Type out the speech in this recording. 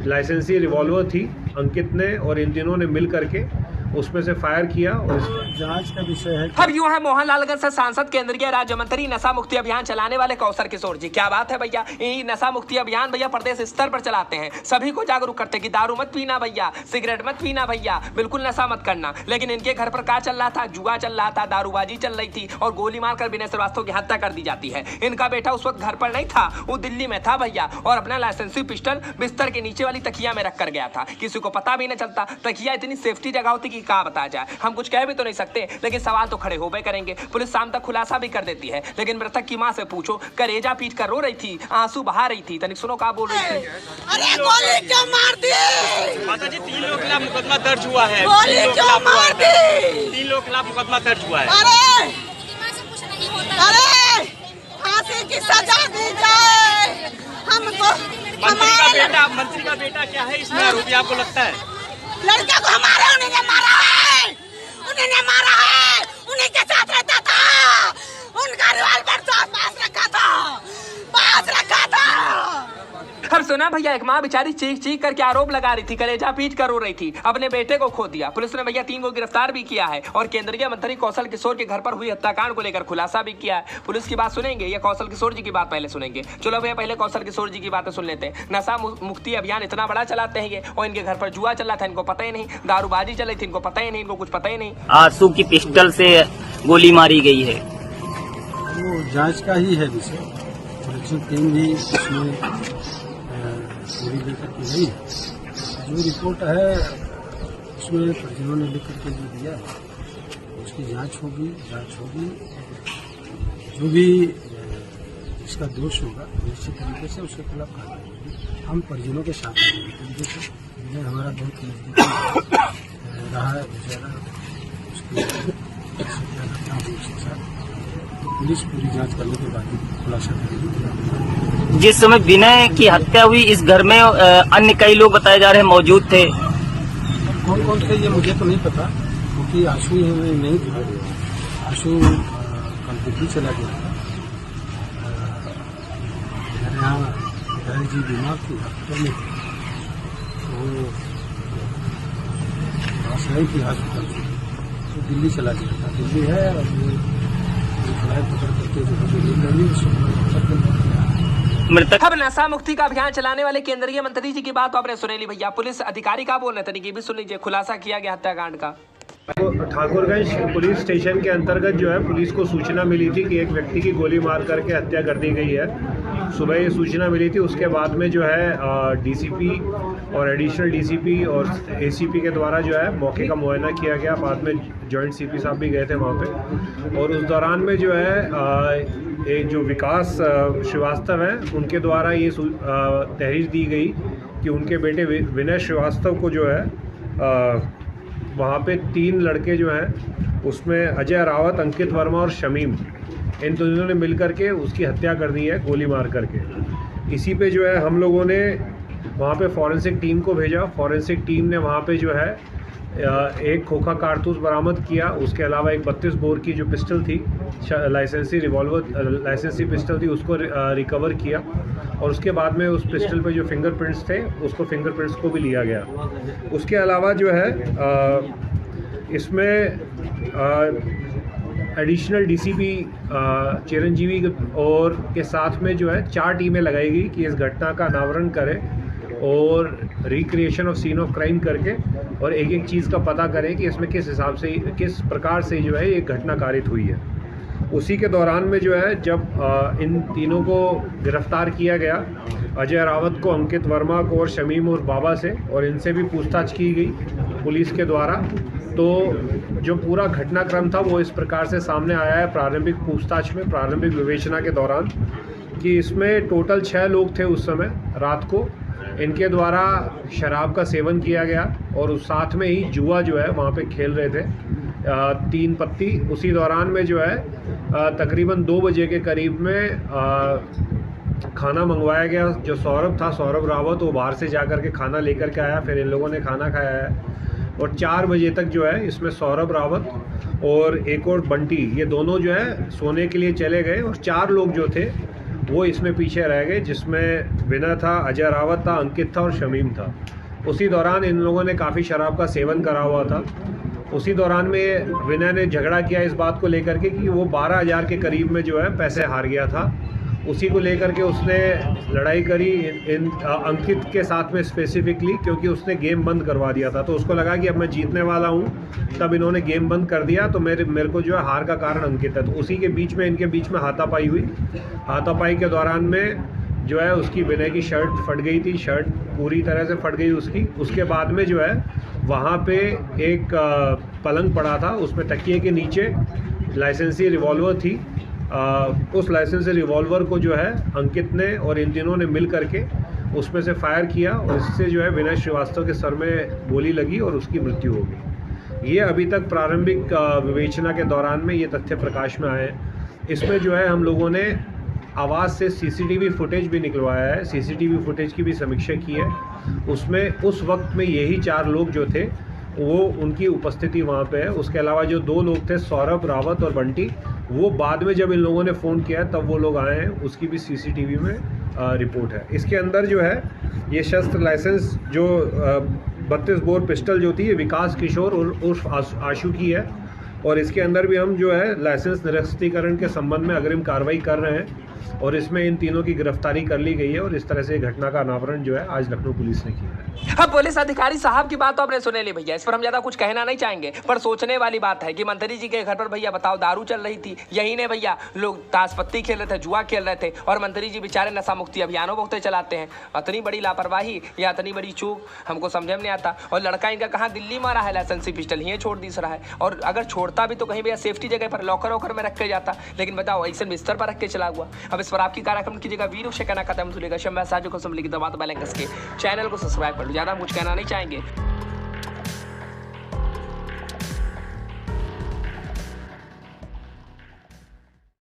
लाइसेंसी रिवॉल्वर थी अंकित ने और इन तीनों ने मिल करके उसमें से फायर किया और जांच का विषय है। अब यूं है मोहनलालगंज से सांसद केंद्रीय राज्य मंत्री नशा मुक्ति अभियान चलाने वाले कौशल किशोर जी। क्या बात है भैया, ये नशा मुक्ति अभियान भैया प्रदेश स्तर पर चलाते हैं, सभी को जागरूक करते हैं कि दारू मत पीना भैया, सिगरेट मत पीना भैया, बिल्कुल नशा मत करना। लेकिन इनके घर पर क्या चल रहा था, जुआ चल रहा था, दारूबाजी चल रही थी और गोली मारकर विनय श्रीवास्तव की हत्या कर दी जाती है। इनका बेटा उस वक्त घर पर नहीं था, वो दिल्ली में था भैया, और अपना लाइसेंसी पिस्टल बिस्तर के नीचे वाली तकिया में रख कर गया था। किसी को पता भी नहीं चलता। तकिया इतनी सेफ्टी जगह होती कि क्या बताया जाए, हम कुछ कह भी तो नहीं सकते, लेकिन सवाल तो खड़े होबे करेंगे। पुलिस शाम तक खुलासा भी कर देती है, लेकिन मृतक की मां से पूछो, करेजा पीट कर रो रही थी, आंसू बहा रही थी। तनिक सुनो क्या बोल रही थी। अरे गोली क्यों मार दी? माता जी 3 लोग खिलाफ मुकदमा दर्ज हुआ है। गोली क्यों मार दी? 3 लोग खिलाफ मुकदमा दर्ज हुआ है। अरे फांसी की सजा दी जाए हमको। मंत्री का बेटा क्या है इसमें आरोपी आपको लगता है? लड़के को हमारे उन्होंने मारा है, उन्होंने मारा है, उन्हीं के साथ रहता था, उनका रिवॉल्वर पास रखा था। अब सुना भैया, एक माँ बेचारी चीख चीख करके आरोप लगा रही थी, कलेजा पीट कर रो रही थी, अपने बेटे को खो दिया। पुलिस ने भैया 3 को गिरफ्तार भी किया है और केंद्रीय मंत्री कौशल किशोर के घर पर हुई हत्याकांड को लेकर खुलासा भी किया है। पुलिस की बात सुनेंगे या कौशल किशोर जी की बात पहले सुनेंगे? चलो भैया पहले कौशल किशोर जी की बातें सुन लेते हैं। नशा मुक्ति अभियान इतना बड़ा चलाते हैं ये, और इनके घर पर जुआ चल रहा था, इनको पता ही नहीं, दारूबाजी चल रही थी, इनको पता ही नहीं, इनको कुछ पता ही नहीं। आंसू की पिस्टल से गोली मारी गई है, वो जांच का ही है विषय। फोरेंसिक टीम भी इसमें पूरी लेकर के गई। जो रिपोर्ट है उसमें परिजनों ने लिख करके जो दिया है उसकी जांच होगी। जो भी इसका दोष होगा निश्चित तरीके से उसके खिलाफ कार्रवाई होगी। हम परिजनों के साथ हैं, हमारा बहुत नजदीकी रहा है बेचारा, उसके साथ पुलिस पूरी जांच करने के बाद ही खुलासा करेगी। जिस समय विनय की हत्या हुई इस घर में अन्य कई लोग बताए जा रहे हैं मौजूद थे। कौन कौन थे ये मुझे तो नहीं पता, क्योंकि आशु नहीं था। आशु कल दिल्ली चला गया था। मेरे यहाँ दादाजी बीमार थी, हॉस्पिटल में तो नहीं थी हॉस्पिटल से, तो दिल्ली चला गया था। दिल्ली है और फ्लाइट पकड़ करके मृतक। अब नशा मुक्ति का अभियान चलाने वाले केंद्रीय मंत्री जी की बात तो आपने सुनेली भैया। पुलिस अधिकारी का बोल रहे थे, भी सुन लीजिए। खुलासा किया गया हत्याकांड का। ठाकुरगंज पुलिस स्टेशन के अंतर्गत जो है पुलिस को सूचना मिली थी कि एक व्यक्ति की गोली मार करके हत्या कर दी गई है। सुबह ये सूचना मिली थी, उसके बाद में जो है डीसीपी और एडिशनल डीसीपी और एसीपी के द्वारा जो है मौके का मुआयना किया गया। बाद में जॉइंट सीपी साहब भी गए थे वहाँ पे, और उस दौरान में जो है एक जो विकास श्रीवास्तव हैं उनके द्वारा ये तहरीर दी गई कि उनके बेटे विनय श्रीवास्तव को जो है वहाँ पे 3 लड़के जो हैं उसमें अजय रावत, अंकित वर्मा और शमीम, इन दोनों ने मिल करके उसकी हत्या कर दी है गोली मार करके। इसी पे जो है हम लोगों ने वहाँ पे फॉरेंसिक टीम को भेजा। फॉरेंसिक टीम ने वहाँ पे जो है एक खोखा कारतूस बरामद किया। उसके अलावा एक 32 बोर की जो पिस्टल थी, लाइसेंसी पिस्टल थी, उसको रिकवर किया। और उसके बाद में उस पिस्टल पे जो फिंगरप्रिंट्स थे उसको फिंगरप्रिंट्स को भी लिया गया। उसके अलावा जो है इसमें एडिशनल डीसीपी चिरंजीवी और के साथ में जो है 4 टीमें लगाई गई कि इस घटना का अनावरण करें और recreation of scene of crime करके और एक एक चीज़ का पता करें कि इसमें किस हिसाब से, किस प्रकार से जो है ये घटना कारित हुई है। उसी के दौरान में जो है जब इन तीनों को गिरफ्तार किया गया, अजय रावत को, अंकित वर्मा को और शमीम और बाबा से, और इनसे भी पूछताछ की गई पुलिस के द्वारा। तो जो पूरा घटनाक्रम था वो इस प्रकार से सामने आया है प्रारंभिक पूछताछ में, प्रारंभिक विवेचना के दौरान, कि इसमें टोटल 6 लोग थे उस समय रात को। इनके द्वारा शराब का सेवन किया गया और उस साथ में ही जुआ जो है वहाँ पे खेल रहे थे 3 पत्ती। उसी दौरान में जो है तकरीबन 2 बजे के करीब में खाना मंगवाया गया। जो सौरभ था, सौरभ रावत, वो बाहर से जाकर के खाना लेकर के आया, फिर इन लोगों ने खाना खाया है। और 4 बजे तक जो है इसमें सौरभ रावत और एक और बंटी, ये दोनों जो है सोने के लिए चले गए और 4 लोग जो थे वो इसमें पीछे रह गए, जिसमें विनय था, अजय रावत था, अंकित था और शमीम था। उसी दौरान इन लोगों ने काफ़ी शराब का सेवन करा हुआ था। उसी दौरान में विनय ने झगड़ा किया इस बात को लेकर के कि वो 12,000 के करीब में जो है पैसे हार गया था। उसी को लेकर के उसने लड़ाई करी इन अंकित के साथ में स्पेसिफिकली, क्योंकि उसने गेम बंद करवा दिया था। तो उसको लगा कि अब मैं जीतने वाला हूँ, तब इन्होंने गेम बंद कर दिया। तो मेरे को जो है हार का कारण अंकित है। तो उसी के बीच में इनके बीच में हाथापाई हुई। हाथापाई के दौरान में जो है उसकी विनय की शर्ट फट गई थी, शर्ट पूरी तरह से फट गई उसकी। उसके बाद में जो है वहाँ पे एक पलंग पड़ा था, उसमें तकिए के नीचे लाइसेंसी रिवॉल्वर थी। उस लाइसेंसी रिवॉल्वर को जो है अंकित ने और इन तीनों ने मिल करके उसमें से फायर किया और इससे जो है विनय श्रीवास्तव के सर में गोली लगी और उसकी मृत्यु हो गई। ये अभी तक प्रारंभिक विवेचना के दौरान में ये तथ्य प्रकाश में आए हैं। इसमें जो है हम लोगों ने आवाज़ से सीसीटीवी फुटेज भी निकलवाया है, सीसीटीवी फुटेज की भी समीक्षा की है। उसमें उस वक्त में यही 4 लोग जो थे वो उनकी उपस्थिति वहाँ पे है। उसके अलावा जो 2 लोग थे, सौरभ रावत और बंटी, वो बाद में जब इन लोगों ने फ़ोन किया तब वो लोग आए हैं, उसकी भी सीसीटीवी में रिपोर्ट है। इसके अंदर जो है ये शस्त्र लाइसेंस जो 32 बोर पिस्टल जो थी ये विकास किशोर उर्फ आशु की है और इसके अंदर भी हम जो है लाइसेंस निरस्तीकरण के संबंध में अग्रिम कार्रवाई कर रहे हैं और इसमें इन तीनों की गिरफ्तारी कर ली गई है और इस तरह से घटना का अनावरण जो है आज लखनऊ पुलिस ने किया है। अब पुलिस अधिकारी साहब की बात तो आपने सुने ली भैया, इस पर हम ज्यादा कुछ कहना नहीं चाहेंगे, पर सोचने वाली बात है कि मंत्री जी के घर पर भैया बताओ दारू चल रही थी, यही ने भैया लोग ताश पत्ती खेल रहे थे, जुआ खेल रहे थे और मंत्री जी बेचारे नशा मुक्ति अभियानों बहुत चलाते हैं। इतनी बड़ी लापरवाही या इतनी बड़ी चूक हमको समझ में नहीं आता। और लड़का इनका कहाँ दिल्ली मारा है, लाइसेंसी पिस्टल यहीं छोड़ दी रहा है और अगर छोड़ता भी तो कहीं भैया सेफ्टी जगह पर लॉकर वॉकर में रख के जाता, लेकिन बताओ ऐसे बिस्तर पर रख के चला हुआ। अब इस पर आपकी कार्यक्रम कीजिएगा वीडियो शेयर करना खत्म सुनेगा शम्मा साजो को संभली की दबात बैलेंस के चैनल को सब्सक्राइब कर लो, ज़्यादा कुछ कहना नहीं चाहेंगे।